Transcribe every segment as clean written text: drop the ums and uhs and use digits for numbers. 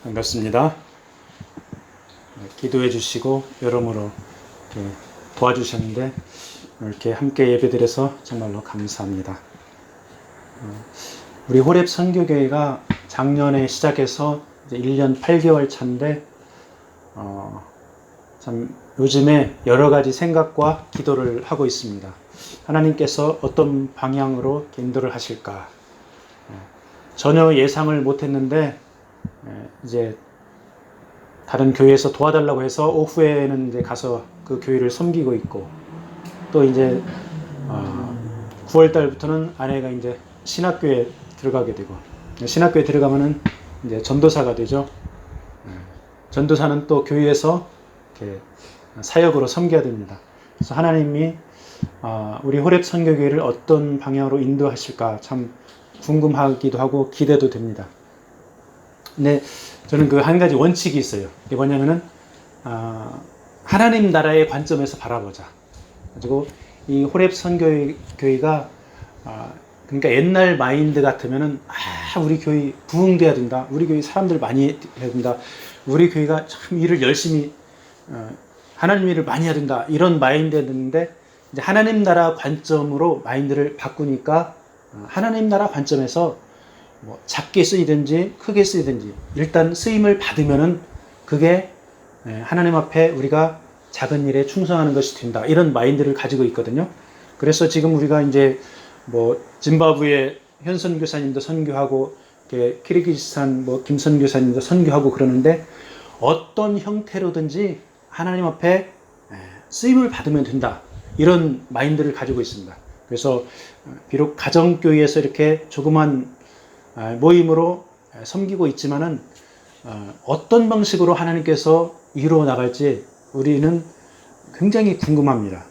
반갑습니다. 기도해 주시고 여러모로 도와주셨는데 이렇게 함께 예배드려서 정말로 감사합니다. 우리 호렙 선교교회가 작년에 시작해서 이제 1년 8개월 차인데 참 요즘에 여러 가지 생각과 기도를 하고 있습니다. 하나님께서 어떤 방향으로 인도를 하실까? 전혀 예상을 못했는데 이제 다른 교회에서 도와달라고 해서 오후에는 이제 가서 그 교회를 섬기고 있고, 또 이제 9월 달부터는 아내가 이제 신학교에 들어가게 되고, 신학교에 들어가면은 이제 전도사가 되죠. 전도사는 또 교회에서 이렇게 사역으로 섬겨야 됩니다. 그래서 하나님이 우리 호렙 선교교회를 어떤 방향으로 인도하실까 참 궁금하기도 하고 기대도 됩니다. 근데 저는 그 한 가지 원칙이 있어요. 이게 뭐냐면은 하나님 나라의 관점에서 바라보자. 그리고 이 호렙 선교회가 그러니까 옛날 마인드 같으면은 우리 교회 부흥돼야 된다. 우리 교회 사람들 많이 해야 된다. 우리 교회가 참 일을 열심히 하나님 일을 많이 해야 된다. 이런 마인드였는데 이제 하나님 나라 관점으로 마인드를 바꾸니까 하나님 나라 관점에서 뭐 작게 쓰이든지 크게 쓰이든지 일단 쓰임을 받으면은 그게 하나님 앞에 우리가 작은 일에 충성하는 것이 된다. 이런 마인드를 가지고 있거든요. 그래서 지금 우리가 이제 뭐 짐바브웨 현 선교사님도 선교하고 키르기스탄 뭐 김 선교사님도 선교하고 그러는데 어떤 형태로든지 하나님 앞에 쓰임을 받으면 된다. 이런 마인드를 가지고 있습니다. 그래서 비록 가정교회에서 이렇게 조그만 모임으로 섬기고 있지만은 어떤 방식으로 하나님께서 이루어 나갈지 우리는 굉장히 궁금합니다.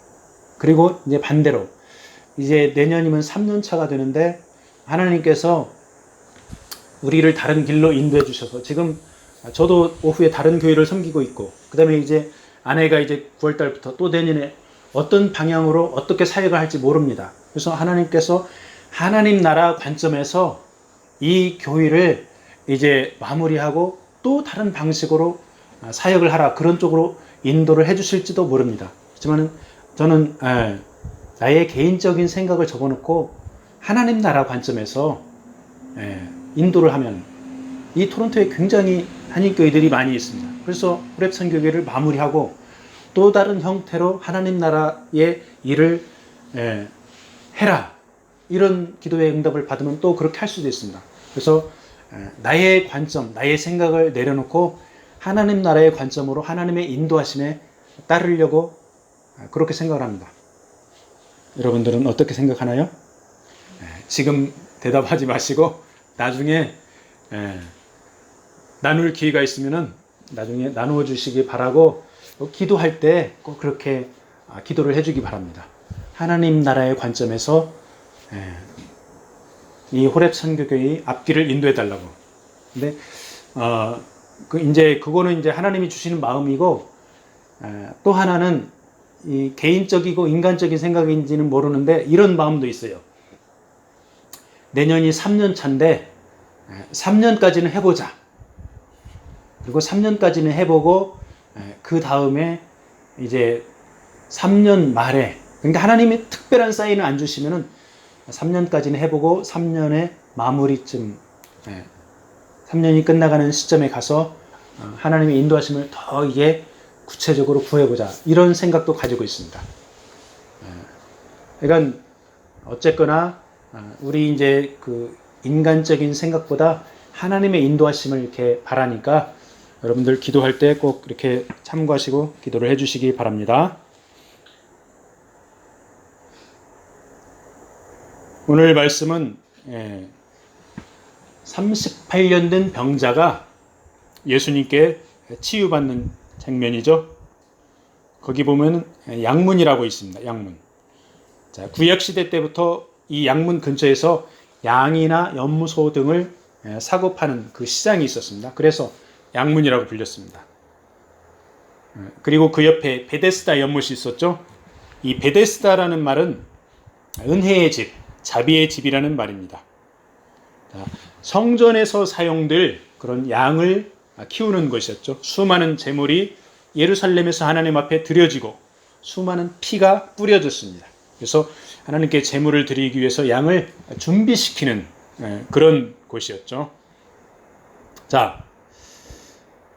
그리고 이제 반대로 이제 내년이면 3년 차가 되는데 하나님께서 우리를 다른 길로 인도해 주셔서 지금 저도 오후에 다른 교회를 섬기고 있고, 그 다음에 이제 아내가 이제 9월 달부터 또 내년에 어떤 방향으로 어떻게 사역을 할지 모릅니다. 그래서 하나님께서 하나님 나라 관점에서 이 교회를 이제 마무리하고 또 다른 방식으로 사역을 하라, 그런 쪽으로 인도를 해 주실지도 모릅니다. 하지만 저는 나의 개인적인 생각을 접어놓고 하나님 나라 관점에서 인도를 하면 이 토론토에 굉장히 한인교회들이 많이 있습니다. 그래서 호렙 선교교회를 마무리하고 또 다른 형태로 하나님 나라의 일을 해라, 이런 기도의 응답을 받으면 또 그렇게 할 수도 있습니다. 그래서 나의 관점, 나의 생각을 내려놓고 하나님 나라의 관점으로 하나님의 인도하심에 따르려고 그렇게 생각을 합니다. 여러분들은 어떻게 생각하나요? 지금 대답하지 마시고 나중에 나눌 기회가 있으면은 나중에 나누어 주시기 바라고, 기도할 때 꼭 그렇게 기도를 해주기 바랍니다. 하나님 나라의 관점에서 이 호렙 선교교회의 앞길을 인도해 달라고. 근데 그거는 이제 하나님이 주시는 마음이고, 또 하나는 이 개인적이고 인간적인 생각인지는 모르는데 이런 마음도 있어요. 내년이 3년 차인데 3년까지는 해보자. 그리고 3년까지는 해보고 그 다음에 이제 3년 말에, 그러니까 하나님이 특별한 사인을 안 주시면은 3년까지는 해보고 3년의 마무리쯤, 3년이 끝나가는 시점에 가서 하나님의 인도하심을 더 이게 구체적으로 구해보자, 이런 생각도 가지고 있습니다. 그러니까 어쨌거나 우리 이제 그 인간적인 생각보다 하나님의 인도하심을 이렇게 바라니까 여러분들 기도할 때 꼭 이렇게 참고하시고 기도를 해주시기 바랍니다. 오늘 말씀은 38년 된 병자가 예수님께 치유받는 장면이죠. 거기 보면 양문이라고 있습니다. 양문. 자, 구약시대 때부터 이 양문 근처에서 양이나 연무소 등을 사고 파는 그 시장이 있었습니다. 그래서 양문이라고 불렸습니다. 그리고 그 옆에 베데스다 연못이 있었죠. 이 베데스다라는 말은 은혜의 집, 자비의 집이라는 말입니다. 성전에서 사용될 그런 양을 키우는 것이었죠. 수많은 제물이 예루살렘에서 하나님 앞에 드려지고 수많은 피가 뿌려졌습니다. 그래서 하나님께 제물을 드리기 위해서 양을 준비시키는 그런 곳이었죠. 자,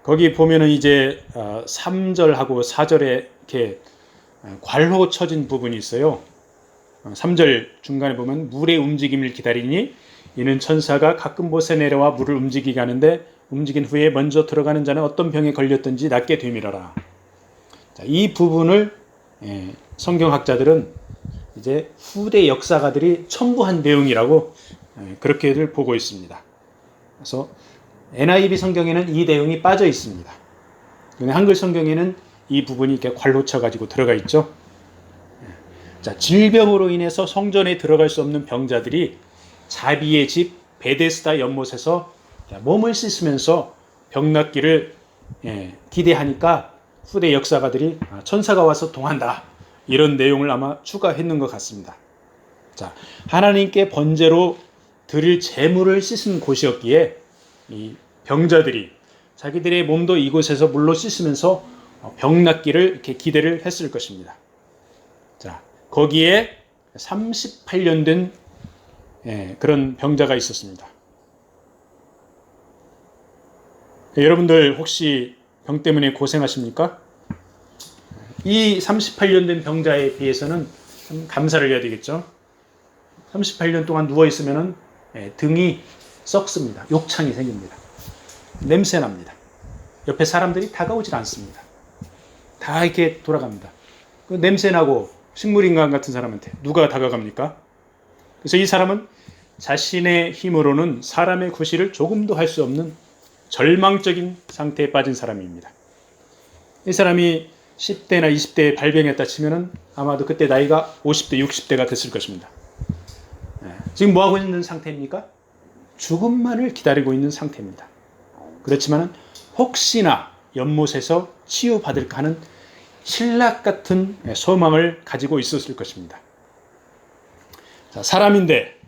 거기 보면은 이제 3절하고 4절에 이렇게 괄호 쳐진 부분이 있어요. 3절 중간에 보면 물의 움직임을 기다리니 이는 천사가 가끔 못에 내려와 물을 움직이게 하는데 움직인 후에 먼저 들어가는 자는 어떤 병에 걸렸든지 낫게 되밀어라. 자, 이 부분을 성경학자들은 이제 후대 역사가들이 첨부한 내용이라고 그렇게들 보고 있습니다. 그래서 NIV 성경에는 이 내용이 빠져 있습니다. 한글 성경에는 이 부분이 이렇게 괄호 쳐가지고 들어가 있죠. 자, 질병으로 인해서 성전에 들어갈 수 없는 병자들이 자비의 집 베데스다 연못에서 몸을 씻으면서 병 낫기를 기대하니까 후대 역사가들이 천사가 와서 동한다, 이런 내용을 아마 추가했는 것 같습니다. 자, 하나님께 번제로 드릴 제물을 씻은 곳이었기에 이 병자들이 자기들의 몸도 이곳에서 물로 씻으면서 병 낫기를 이렇게 기대를 했을 것입니다. 자, 거기에 38년 된 그런 병자가 있었습니다. 여러분들 혹시 병 때문에 고생하십니까? 이 38년 된 병자에 비해서는 참 감사를 해야 되겠죠. 38년 동안 누워있으면 등이 썩습니다. 욕창이 생깁니다. 냄새 납니다. 옆에 사람들이 다가오질 않습니다. 다 이렇게 돌아갑니다. 그 냄새 나고 식물인간 같은 사람한테 누가 다가갑니까? 그래서 이 사람은 자신의 힘으로는 사람의 구실을 조금도 할 수 없는 절망적인 상태에 빠진 사람입니다. 이 사람이 10대나 20대에 발병했다 치면은 아마도 그때 나이가 50대, 60대가 됐을 것입니다. 지금 뭐 하고 있는 상태입니까? 죽음만을 기다리고 있는 상태입니다. 그렇지만 혹시나 연못에서 치유받을까 하는 신락 같은 소망을 가지고 있었을 것입니다. 자, 사람인데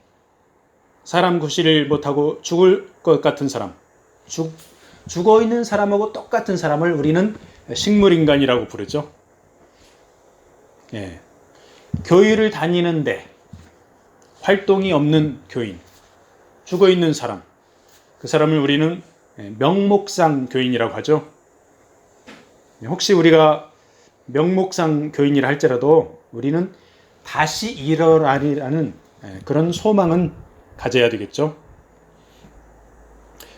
사람 구실을 못하고 죽을 것 같은 사람, 죽어 있는 사람하고 똑같은 사람을 우리는 식물인간이라고 부르죠. 교회를 다니는데 활동이 없는 교인, 죽어 있는 사람, 그 사람을 우리는 명목상 교인이라고 하죠. 혹시 우리가 명목상 교인이라 할지라도 우리는 다시 일어나리라는 그런 소망은 가져야 되겠죠.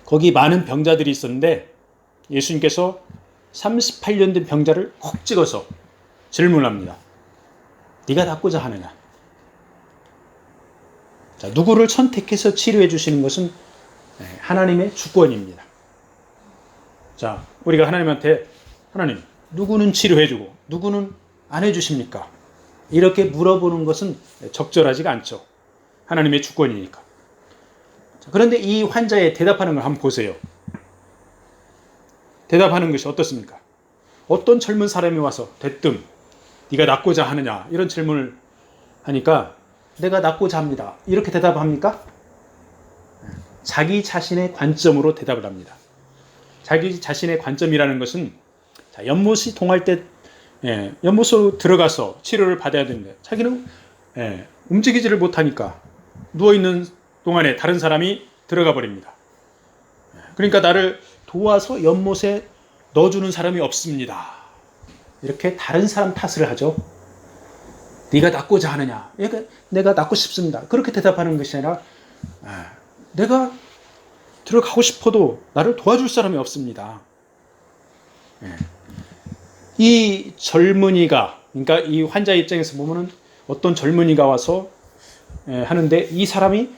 거기 많은 병자들이 있었는데 예수님께서 38년 된 병자를 콕 찍어서 질문합니다. 네가 낫고자 하느냐? 자, 누구를 선택해서 치료해 주시는 것은 하나님의 주권입니다. 자, 우리가 하나님한테 하나님, 누구는 치료해주고 누구는 안 해주십니까? 이렇게 물어보는 것은 적절하지가 않죠. 하나님의 주권이니까. 자, 그런데 이 환자의 대답하는 걸 한번 보세요. 대답하는 것이 어떻습니까? 어떤 젊은 사람이 와서 대뜸 네가 낫고자 하느냐 이런 질문을 하니까 내가 낫고자 합니다, 이렇게 대답합니까? 자기 자신의 관점으로 대답을 합니다. 자기 자신의 관점이라는 것은 연못이 동할 때 연못으로 들어가서 치료를 받아야 되는데 자기는 움직이지를 못하니까 누워있는 동안에 다른 사람이 들어가 버립니다. 그러니까 나를 도와서 연못에 넣어주는 사람이 없습니다. 이렇게 다른 사람 탓을 하죠. 네가 낫고자 하느냐? 내가 낫고 싶습니다. 그렇게 대답하는 것이 아니라 내가 들어가고 싶어도 나를 도와줄 사람이 없습니다. 이 젊은이가, 그러니까 이 환자 입장에서 보면은 어떤 젊은이가 와서 하는데 이 사람이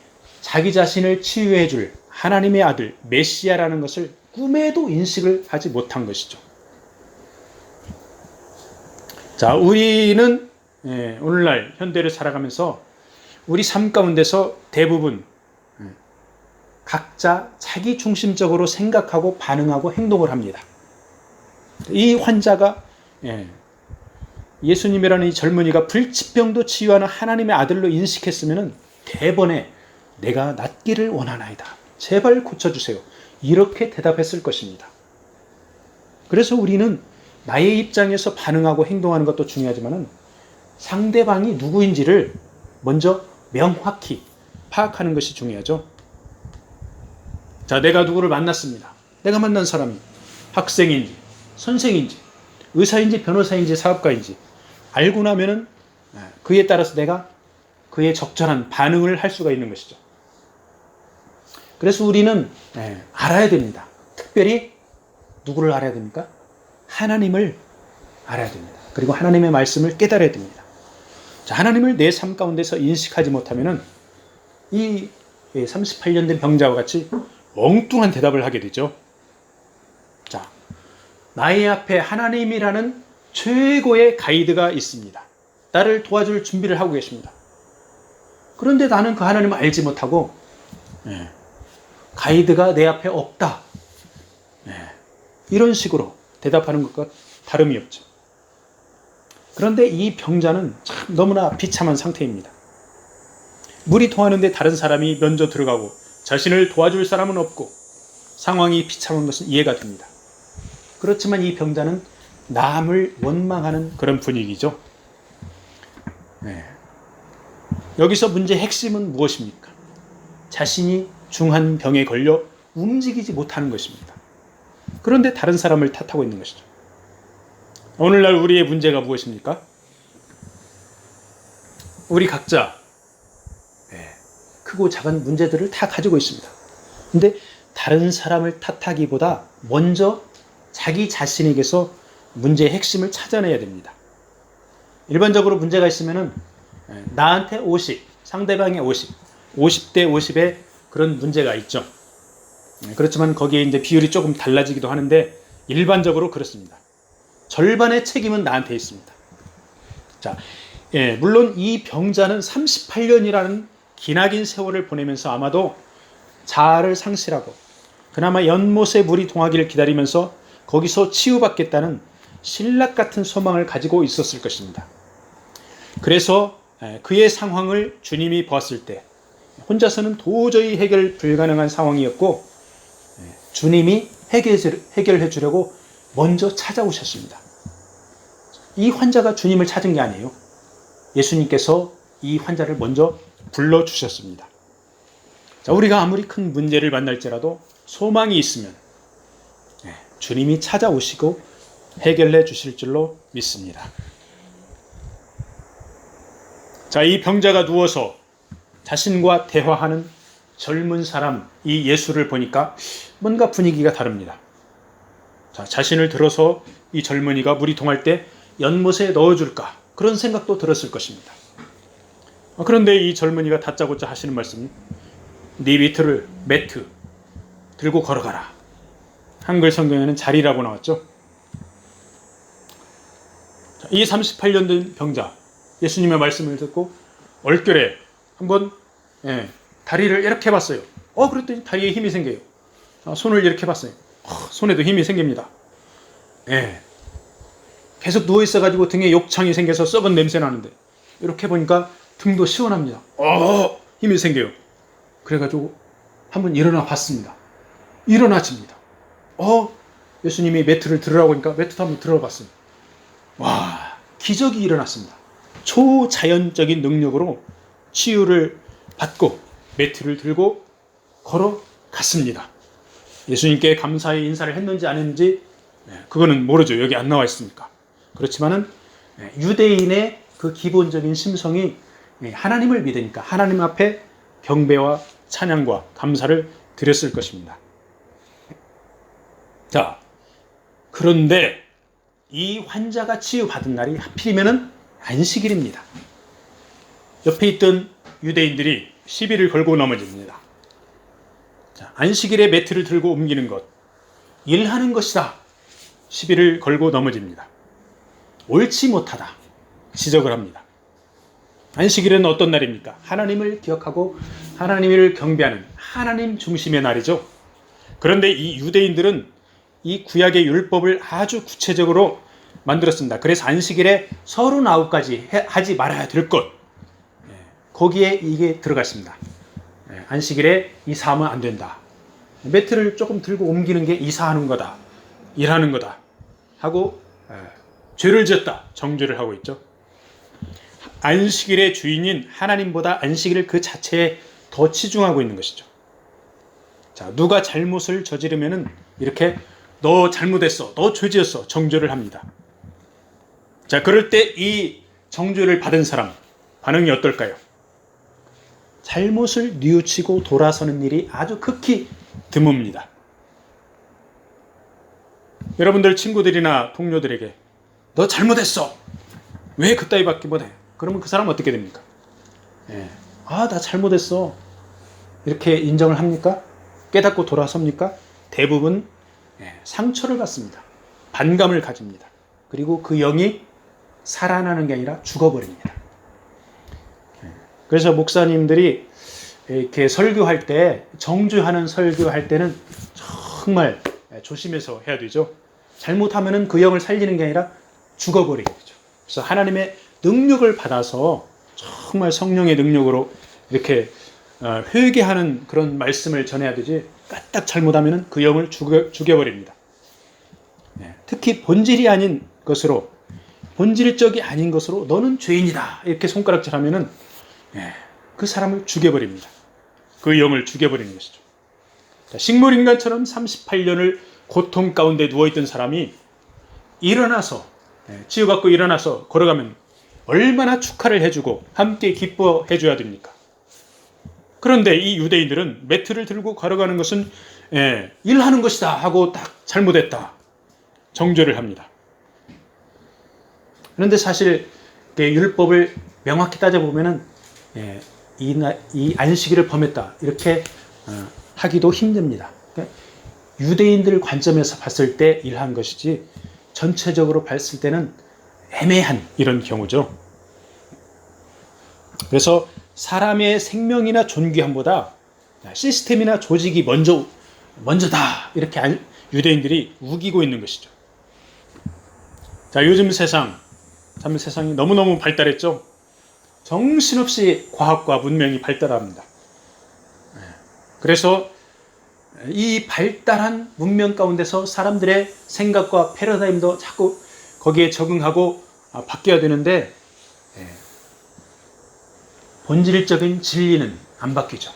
자기 자신을 치유해 줄 하나님의 아들 메시아라는 것을 꿈에도 인식을 하지 못한 것이죠. 자, 우리는 오늘날 현대를 살아가면서 우리 삶 가운데서 대부분 각자 자기 중심적으로 생각하고 반응하고 행동을 합니다. 이 환자가 예수님이라는 이 젊은이가 불치병도 치유하는 하나님의 아들로 인식했으면 대번에 내가 낫기를 원하나이다, 제발 고쳐주세요, 이렇게 대답했을 것입니다. 그래서 우리는 나의 입장에서 반응하고 행동하는 것도 중요하지만 상대방이 누구인지를 먼저 명확히 파악하는 것이 중요하죠. 자, 내가 누구를 만났습니다. 내가 만난 사람이 학생인지 선생인지 의사인지 변호사인지 사업가인지 알고 나면은 그에 따라서 내가 그의 적절한 반응을 할 수가 있는 것이죠. 그래서 우리는 알아야 됩니다. 특별히 누구를 알아야 됩니까? 하나님을 알아야 됩니다. 그리고 하나님의 말씀을 깨달아야 됩니다. 자, 하나님을 내 삶 가운데서 인식하지 못하면은 이 38년 된 병자와 같이 엉뚱한 대답을 하게 되죠. 자, 나의 앞에 하나님이라는 최고의 가이드가 있습니다. 나를 도와줄 준비를 하고 계십니다. 그런데 나는 그 하나님을 알지 못하고 가이드가 내 앞에 없다. 이런 식으로 대답하는 것과 다름이 없죠. 그런데 이 병자는 참 너무나 비참한 상태입니다. 물이 통하는데 다른 사람이 먼저 들어가고 자신을 도와줄 사람은 없고 상황이 비참한 것은 이해가 됩니다. 그렇지만 이 병자는 남을 원망하는 그런 분위기죠. 여기서 문제의 핵심은 무엇입니까? 자신이 중한 병에 걸려 움직이지 못하는 것입니다. 그런데 다른 사람을 탓하고 있는 것이죠. 오늘날 우리의 문제가 무엇입니까? 우리 각자 크고 작은 문제들을 다 가지고 있습니다. 근데 다른 사람을 탓하기보다 먼저 자기 자신에게서 문제의 핵심을 찾아내야 됩니다. 일반적으로 문제가 있으면은 나한테 50, 상대방의 50, 50대 50의 그런 문제가 있죠. 그렇지만 거기에 이제 비율이 조금 달라지기도 하는데 일반적으로 그렇습니다. 절반의 책임은 나한테 있습니다. 자, 물론 이 병자는 38년이라는 기나긴 세월을 보내면서 아마도 자아를 상실하고 그나마 연못에 물이 동하기를 기다리면서 거기서 치유받겠다는 신락 같은 소망을 가지고 있었을 것입니다. 그래서 그의 상황을 주님이 보았을 때 혼자서는 도저히 해결 불가능한 상황이었고 주님이 해결해 주려고 먼저 찾아오셨습니다. 이 환자가 주님을 찾은 게 아니에요. 예수님께서 이 환자를 먼저 불러주셨습니다. 자, 우리가 아무리 큰 문제를 만날지라도 소망이 있으면 주님이 찾아오시고 해결해 주실 줄로 믿습니다. 자, 이 병자가 누워서 자신과 대화하는 젊은 사람, 이 예수를 보니까 뭔가 분위기가 다릅니다. 자, 자신을 들어서 이 젊은이가 물이 동할 때 연못에 넣어줄까? 그런 생각도 들었을 것입니다. 그런데 이 젊은이가 다짜고짜 하시는 말씀이 네 매트 들고 걸어가라. 한글 성경에는 자리라고 나왔죠. 자, 이 38년 된 병자, 예수님의 말씀을 듣고 얼결에 한번 다리를 이렇게 해봤어요. 그랬더니 다리에 힘이 생겨요. 손을 이렇게 해봤어요. 손에도 힘이 생깁니다. 계속 누워있어가지고 등에 욕창이 생겨서 썩은 냄새 나는데 이렇게 보니까 등도 시원합니다. 힘이 생겨요. 그래가지고 한번 일어나 봤습니다. 일어나집니다. 예수님이 매트를 들으라고 하니까 매트도 한번 들어봤어요. 와, 기적이 일어났습니다. 초자연적인 능력으로 치유를 받고 매트를 들고 걸어갔습니다. 예수님께 감사의 인사를 했는지 안 했는지 그거는 모르죠. 여기 안 나와 있으니까. 그렇지만은 유대인의 그 기본적인 심성이 하나님을 믿으니까 하나님 앞에 경배와 찬양과 감사를 드렸을 것입니다. 자, 그런데 이 환자가 치유받은 날이 하필이면은 안식일입니다. 옆에 있던 유대인들이 시비를 걸고 넘어집니다. 자, 안식일에 매트를 들고 옮기는 것, 일하는 것이다. 시비를 걸고 넘어집니다. 옳지 못하다. 지적을 합니다. 안식일은 어떤 날입니까? 하나님을 기억하고 하나님을 경배하는 하나님 중심의 날이죠. 그런데 이 유대인들은 이 구약의 율법을 아주 구체적으로 만들었습니다. 그래서 안식일에 39가지 하지 말아야 될 것, 거기에 이게 들어갔습니다. 안식일에 이 사하면 안 된다. 매트를 조금 들고 옮기는 게 이사하는 거다, 일하는 거다 하고 죄를 지었다 정죄를 하고 있죠. 안식일의 주인인 하나님보다 안식일을 그 자체에 더 치중하고 있는 것이죠. 자, 누가 잘못을 저지르면은 이렇게 너 잘못했어, 너 죄 지었어 정죄를 합니다. 자, 그럴 때 이 정죄를 받은 사람 반응이 어떨까요? 잘못을 뉘우치고 돌아서는 일이 아주 극히 드뭅니다. 여러분들 친구들이나 동료들에게 너 잘못했어, 왜 그따위밖에 못해? 그러면 그 사람은 어떻게 됩니까? 나 잘못했어 이렇게 인정을 합니까? 깨닫고 돌아섭니까? 대부분 상처를 받습니다. 반감을 가집니다. 그리고 그 영이 살아나는 게 아니라 죽어버립니다. 그래서 목사님들이 이렇게 설교할 때, 정죄하는 설교할 때는 정말 조심해서 해야 되죠. 잘못하면은 그 영을 살리는 게 아니라 죽어버리게 되죠. 그래서 하나님의 능력을 받아서 정말 성령의 능력으로 이렇게 회개하는 그런 말씀을 전해야 되지, 까딱 잘못하면은 그 영을 죽여버립니다. 특히 본질이 아닌 것으로, 본질적이 아닌 것으로 너는 죄인이다 이렇게 손가락질하면은 그 사람을 죽여버립니다. 그 영을 죽여버리는 것이죠. 식물인간처럼 38년을 고통 가운데 누워있던 사람이 일어나서, 치유받고 일어나서 걸어가면 얼마나 축하를 해주고 함께 기뻐해줘야 됩니까? 그런데 이 유대인들은 매트를 들고 걸어가는 것은 일하는 것이다 하고 딱 잘못했다 정죄를 합니다. 그런데 사실 율법을 명확히 따져보면은 이 안식일을 범했다 이렇게 하기도 힘듭니다. 그러니까 유대인들 관점에서 봤을 때 일한 것이지 전체적으로 봤을 때는 애매한 이런 경우죠. 그래서 사람의 생명이나 존귀함보다 시스템이나 조직이 먼저다 이렇게 유대인들이 우기고 있는 것이죠. 자, 요즘 세상이 너무너무 발달했죠. 정신없이 과학과 문명이 발달합니다. 그래서 이 발달한 문명 가운데서 사람들의 생각과 패러다임도 자꾸 거기에 적응하고 바뀌어야 되는데 본질적인 진리는 안 바뀌죠.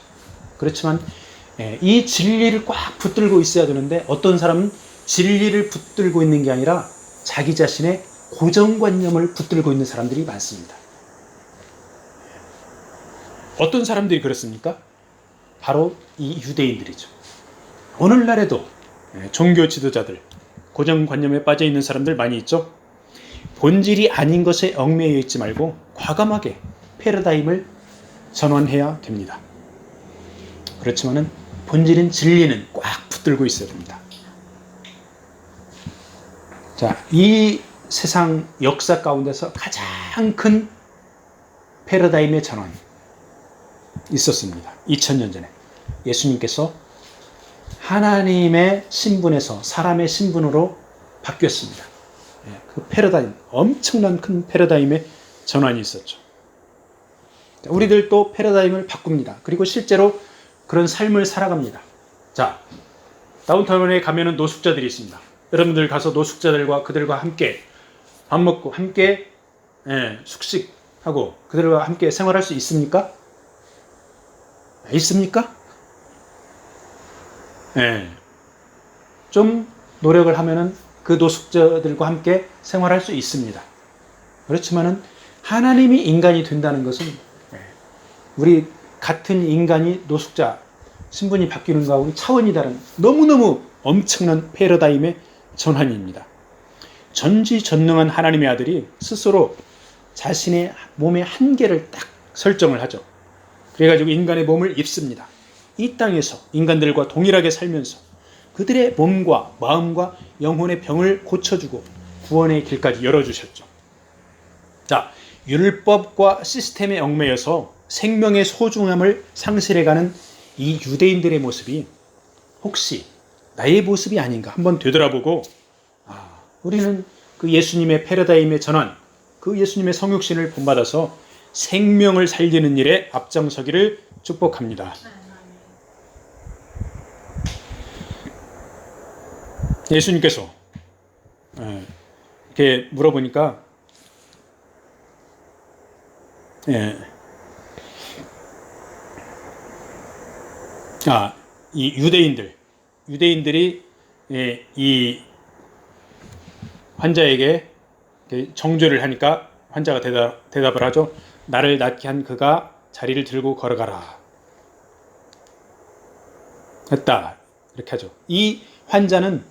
그렇지만 이 진리를 꽉 붙들고 있어야 되는데 어떤 사람은 진리를 붙들고 있는 게 아니라 자기 자신의 고정관념을 붙들고 있는 사람들이 많습니다. 어떤 사람들이 그렇습니까? 바로 이 유대인들이죠. 오늘날에도 종교 지도자들, 고정관념에 빠져 있는 사람들 많이 있죠. 본질이 아닌 것에 얽매여 있지 말고 과감하게 패러다임을 전환해야 됩니다. 그렇지만은 본질인 진리는 꽉 붙들고 있어야 됩니다. 자, 이 세상 역사 가운데서 가장 큰 패러다임의 전환이 있었습니다. 2000년 전에 예수님께서 하나님의 신분에서 사람의 신분으로 바뀌었습니다. 그 패러다임, 엄청난 큰 패러다임의 전환이 있었죠. 우리들도 패러다임을 바꿉니다. 그리고 실제로 그런 삶을 살아갑니다. 자, 다운타운에 가면은 노숙자들이 있습니다. 여러분들 가서 노숙자들과 그들과 함께 밥 먹고 함께 숙식하고 그들과 함께 생활할 수 있습니까? 있습니까? 좀 노력을 하면은 그 노숙자들과 함께 생활할 수 있습니다. 그렇지만은 하나님이 인간이 된다는 것은 우리 같은 인간이 노숙자 신분이 바뀌는 것하고 차원이 다른 너무너무 엄청난 패러다임의 전환입니다. 전지전능한 하나님의 아들이 스스로 자신의 몸의 한계를 딱 설정을 하죠. 그래가지고 인간의 몸을 입습니다. 이 땅에서 인간들과 동일하게 살면서 그들의 몸과 마음과 영혼의 병을 고쳐주고 구원의 길까지 열어주셨죠. 자, 율법과 시스템에 얽매여서 생명의 소중함을 상실해가는 이 유대인들의 모습이 혹시 나의 모습이 아닌가 한번 되돌아보고 우리는 그 예수님의 패러다임의 전환, 그 예수님의 성육신을 본받아서 생명을 살리는 일에 앞장서기를 축복합니다. 예수님께서 이렇게 물어보니까 이 유대인들이 이 환자에게 정죄를 하니까 환자가 대답을 하죠. 나를 낫게 한 그가 자리를 들고 걸어가라 했다, 이렇게 하죠. 이 환자는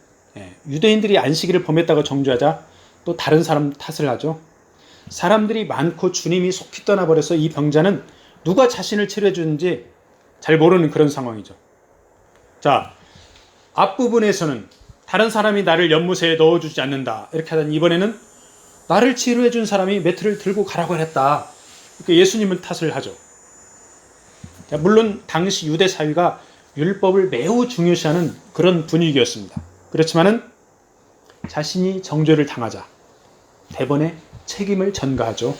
유대인들이 안식일을 범했다고 정죄하자 또 다른 사람 탓을 하죠. 사람들이 많고 주님이 속히 떠나버려서 이 병자는 누가 자신을 치료해 주는지 잘 모르는 그런 상황이죠. 자, 앞부분에서는 다른 사람이 나를 연못에 넣어주지 않는다 이렇게 하더니 이번에는 나를 치료해 준 사람이 매트를 들고 가라고 했다, 이렇게 예수님은 탓을 하죠. 물론 당시 유대 사회가 율법을 매우 중요시하는 그런 분위기였습니다. 그렇지만은 자신이 정죄를 당하자 대번에 책임을 전가하죠.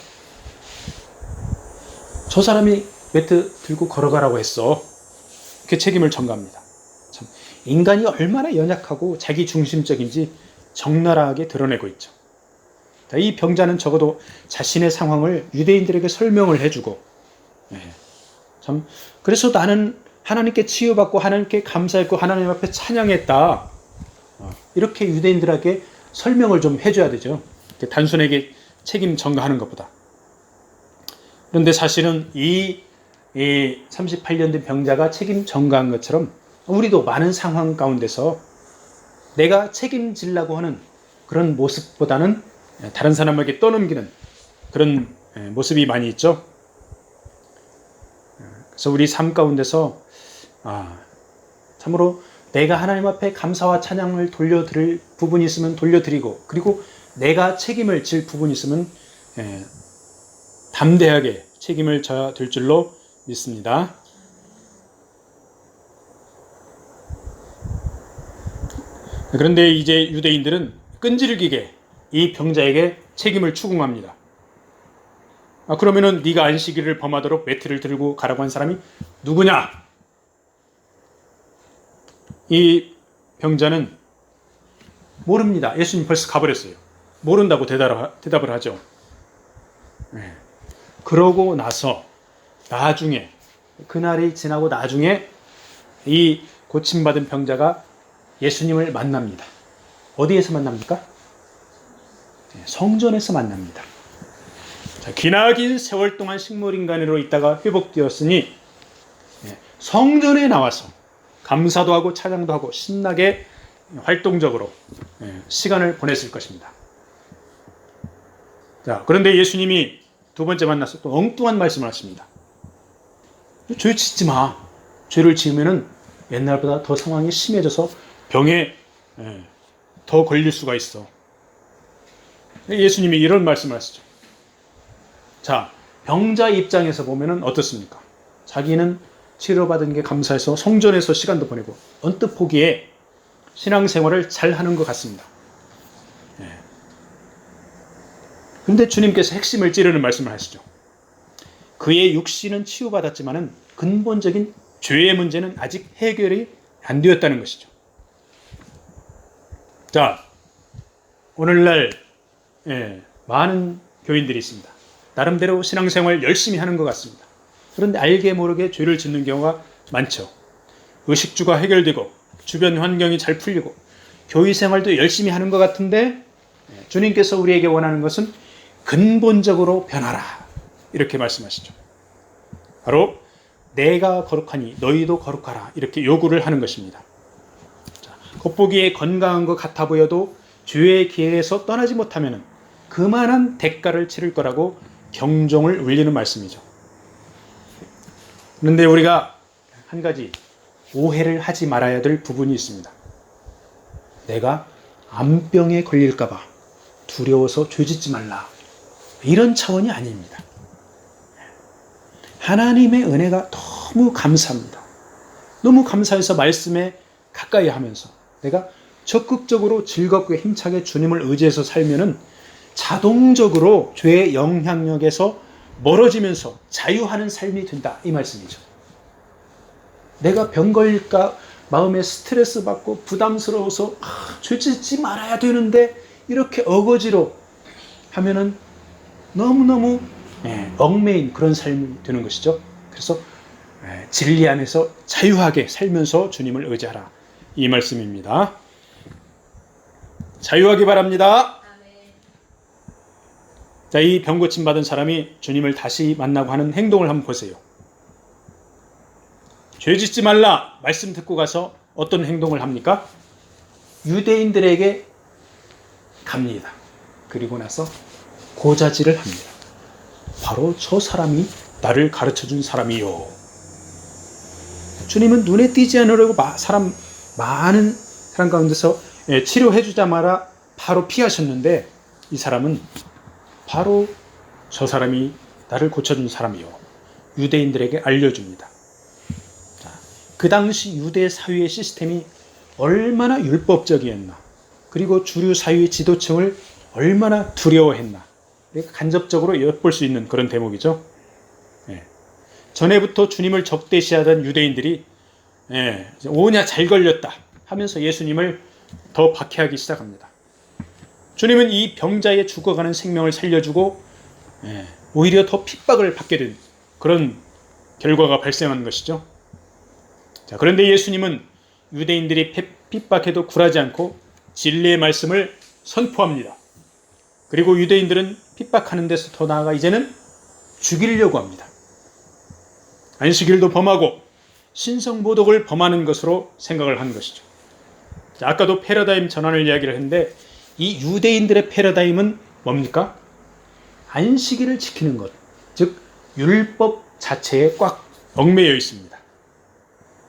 저 사람이 매트 들고 걸어가라고 했어, 이렇게 책임을 전가합니다. 참, 인간이 얼마나 연약하고 자기 중심적인지 적나라하게 드러내고 있죠. 이 병자는 적어도 자신의 상황을 유대인들에게 설명을 해주고, 참, 그래서 나는 하나님께 치유받고 하나님께 감사했고 하나님 앞에 찬양했다, 이렇게 유대인들에게 설명을 좀 해줘야 되죠. 단순하게 책임 전가하는 것보다. 그런데 사실은 이 38년 된 병자가 책임 전가한 것처럼 우리도 많은 상황 가운데서 내가 책임지려고 하는 그런 모습보다는 다른 사람에게 떠넘기는 그런 모습이 많이 있죠. 그래서 우리 삶 가운데서 참으로 내가 하나님 앞에 감사와 찬양을 돌려드릴 부분이 있으면 돌려드리고, 그리고 내가 책임을 질 부분이 있으면 담대하게 책임을 져야 될 줄로 믿습니다. 그런데 이제 유대인들은 끈질기게 이 병자에게 책임을 추궁합니다. 그러면은 네가 안식일을 범하도록 매트를 들고 가라고 한 사람이 누구냐? 이 병자는 모릅니다. 예수님 벌써 가버렸어요. 모른다고 대답을 하죠. 그러고 나서 나중에, 그날이 지나고 나중에 이 고침받은 병자가 예수님을 만납니다. 어디에서 만납니까? 성전에서 만납니다. 기나긴 세월 동안 식물인간으로 있다가 회복되었으니 성전에 나와서 감사도 하고 찬양도 하고 신나게 활동적으로 시간을 보냈을 것입니다. 자, 그런데 예수님이 두 번째 만나서 또 엉뚱한 말씀을 하십니다. 죄 짓지 마. 죄를 지으면은 옛날보다 더 상황이 심해져서 병에 더 걸릴 수가 있어. 예수님이 이런 말씀을 하시죠. 자, 병자 입장에서 보면은 어떻습니까? 자기는 치료받은 게 감사해서 성전에서 시간도 보내고 언뜻 보기에 신앙생활을 잘 하는 것 같습니다. 그런데 주님께서 핵심을 찌르는 말씀을 하시죠. 그의 육신은 치유받았지만은 근본적인 죄의 문제는 아직 해결이 안 되었다는 것이죠. 자, 오늘날 많은 교인들이 있습니다. 나름대로 신앙생활 열심히 하는 것 같습니다. 그런데 알게 모르게 죄를 짓는 경우가 많죠. 의식주가 해결되고 주변 환경이 잘 풀리고 교회 생활도 열심히 하는 것 같은데 주님께서 우리에게 원하는 것은 근본적으로 변하라, 이렇게 말씀하시죠. 바로 내가 거룩하니 너희도 거룩하라, 이렇게 요구를 하는 것입니다. 자, 겉보기에 건강한 것 같아 보여도 죄의 기회에서 떠나지 못하면 그만한 대가를 치를 거라고 경종을 울리는 말씀이죠. 그런데 우리가 한 가지 오해를 하지 말아야 될 부분이 있습니다. 내가 암병에 걸릴까 봐 두려워서 죄짓지 말라, 이런 차원이 아닙니다. 하나님의 은혜가 너무 감사합니다. 너무 감사해서 말씀에 가까이 하면서 내가 적극적으로 즐겁게 힘차게 주님을 의지해서 살면은 자동적으로 죄의 영향력에서 멀어지면서 자유하는 삶이 된다, 이 말씀이죠. 내가 병 걸릴까 마음에 스트레스 받고 부담스러워서 죄 짓지 말아야 되는데 이렇게 어거지로 하면은 너무너무 얽매인 그런 삶이 되는 것이죠. 그래서 진리 안에서 자유하게 살면서 주님을 의지하라, 이 말씀입니다. 자유하기 바랍니다. 자, 이 병 고침 받은 사람이 주님을 다시 만나고 하는 행동을 한번 보세요. 죄 짓지 말라 말씀 듣고 가서 어떤 행동을 합니까? 유대인들에게 갑니다. 그리고 나서 고자질을 합니다. 바로 저 사람이 나를 가르쳐준 사람이요. 주님은 눈에 띄지 않으려고 많은 사람 가운데서 치료해 주자마자 바로 피하셨는데, 이 사람은 바로 저 사람이 나를 고쳐준 사람이요, 유대인들에게 알려줍니다. 자, 그 당시 유대 사회의 시스템이 얼마나 율법적이었나, 그리고 주류 사회의 지도층을 얼마나 두려워했나, 간접적으로 엿볼 수 있는 그런 대목이죠. 전에부터 주님을 적대시하던 유대인들이 오냐 잘 걸렸다 하면서 예수님을 더 박해하기 시작합니다. 주님은 이 병자의 죽어가는 생명을 살려주고 오히려 더 핍박을 받게 된 그런 결과가 발생한 것이죠. 자, 그런데 예수님은 유대인들이 핍박해도 굴하지 않고 진리의 말씀을 선포합니다. 그리고 유대인들은 핍박하는 데서 더 나아가 이제는 죽이려고 합니다. 안식일도 범하고 신성모독을 범하는 것으로 생각을 한 것이죠. 자, 아까도 패러다임 전환을 이야기를 했는데, 이 유대인들의 패러다임은 뭡니까? 안식일을 지키는 것, 즉 율법 자체에 꽉 얽매여 있습니다.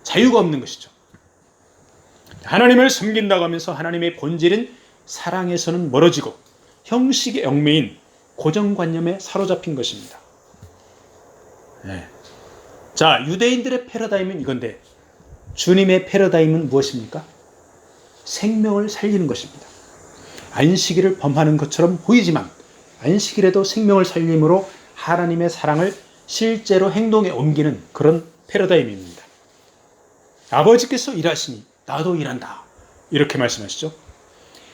자유가 없는 것이죠. 하나님을 섬긴다고 하면서 하나님의 본질인 사랑에서는 멀어지고 형식에 얽매인 고정관념에 사로잡힌 것입니다. 자, 유대인들의 패러다임은 이건데, 주님의 패러다임은 무엇입니까? 생명을 살리는 것입니다. 안식일을 범하는 것처럼 보이지만 안식일에도 생명을 살림으로 하나님의 사랑을 실제로 행동에 옮기는 그런 패러다임입니다. 아버지께서 일하시니 나도 일한다, 이렇게 말씀하시죠.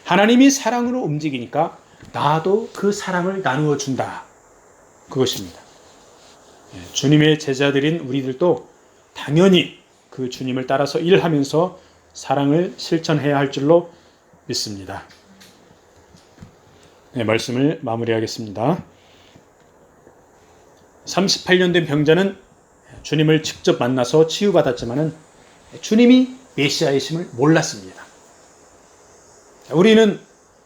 하나님이 사랑으로 움직이니까 나도 그 사랑을 나누어 준다, 그것입니다. 주님의 제자들인 우리들도 당연히 그 주님을 따라서 일하면서 사랑을 실천해야 할 줄로 믿습니다. 말씀을 마무리하겠습니다. 38년 된 병자는 주님을 직접 만나서 치유받았지만 주님이 메시아이심을 몰랐습니다. 우리는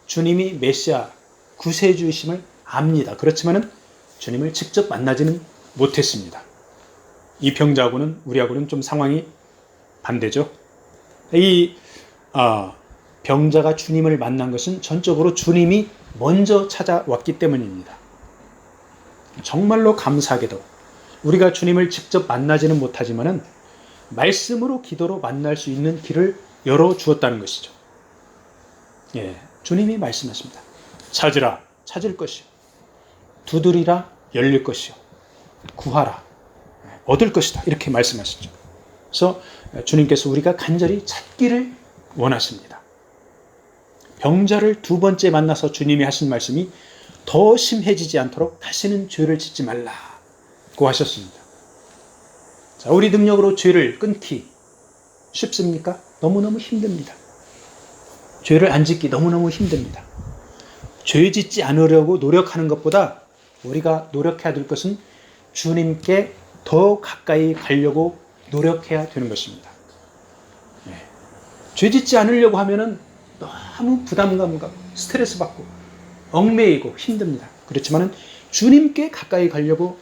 주님이 메시아 구세주이심을 압니다. 그렇지만 주님을 직접 만나지는 못했습니다. 이 병자하고는 우리하고는 좀 상황이 반대죠. 이 병자가 주님을 만난 것은 전적으로 주님이 먼저 찾아왔기 때문입니다. 정말로 감사하게도 우리가 주님을 직접 만나지는 못하지만 말씀으로 기도로 만날 수 있는 길을 열어주었다는 것이죠. 주님이 말씀하십니다. 찾으라, 찾을 것이요. 두드리라, 열릴 것이요. 구하라, 얻을 것이다, 이렇게 말씀하시죠. 그래서 주님께서 우리가 간절히 찾기를 원하십니다. 병자를 두 번째 만나서 주님이 하신 말씀이 더 심해지지 않도록 다시는 죄를 짓지 말라고 하셨습니다. 자, 우리 능력으로 죄를 끊기 쉽습니까? 너무너무 힘듭니다. 죄를 안 짓기 너무너무 힘듭니다. 죄 짓지 않으려고 노력하는 것보다 우리가 노력해야 될 것은 주님께 더 가까이 가려고 노력해야 되는 것입니다. 죄 짓지 않으려고 하면은 너무 부담감과 스트레스 받고 얽매이고 힘듭니다. 그렇지만 주님께 가까이 가려고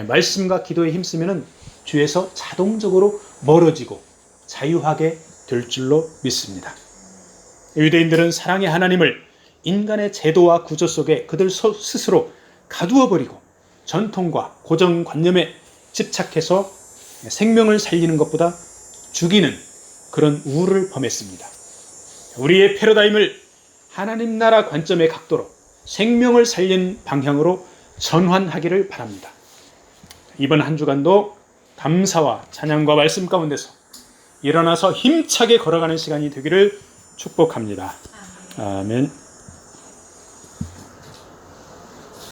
말씀과 기도에 힘쓰면 죄에서 자동적으로 멀어지고 자유하게 될 줄로 믿습니다. 유대인들은 사랑의 하나님을 인간의 제도와 구조 속에 그들 스스로 가두어 버리고 전통과 고정관념에 집착해서 생명을 살리는 것보다 죽이는 그런 우를 범했습니다. 우리의 패러다임을 하나님 나라 관점의 각도로 생명을 살리는 방향으로 전환하기를 바랍니다. 이번 한 주간도 감사와 찬양과 말씀 가운데서 일어나서 힘차게 걸어가는 시간이 되기를 축복합니다. 아멘.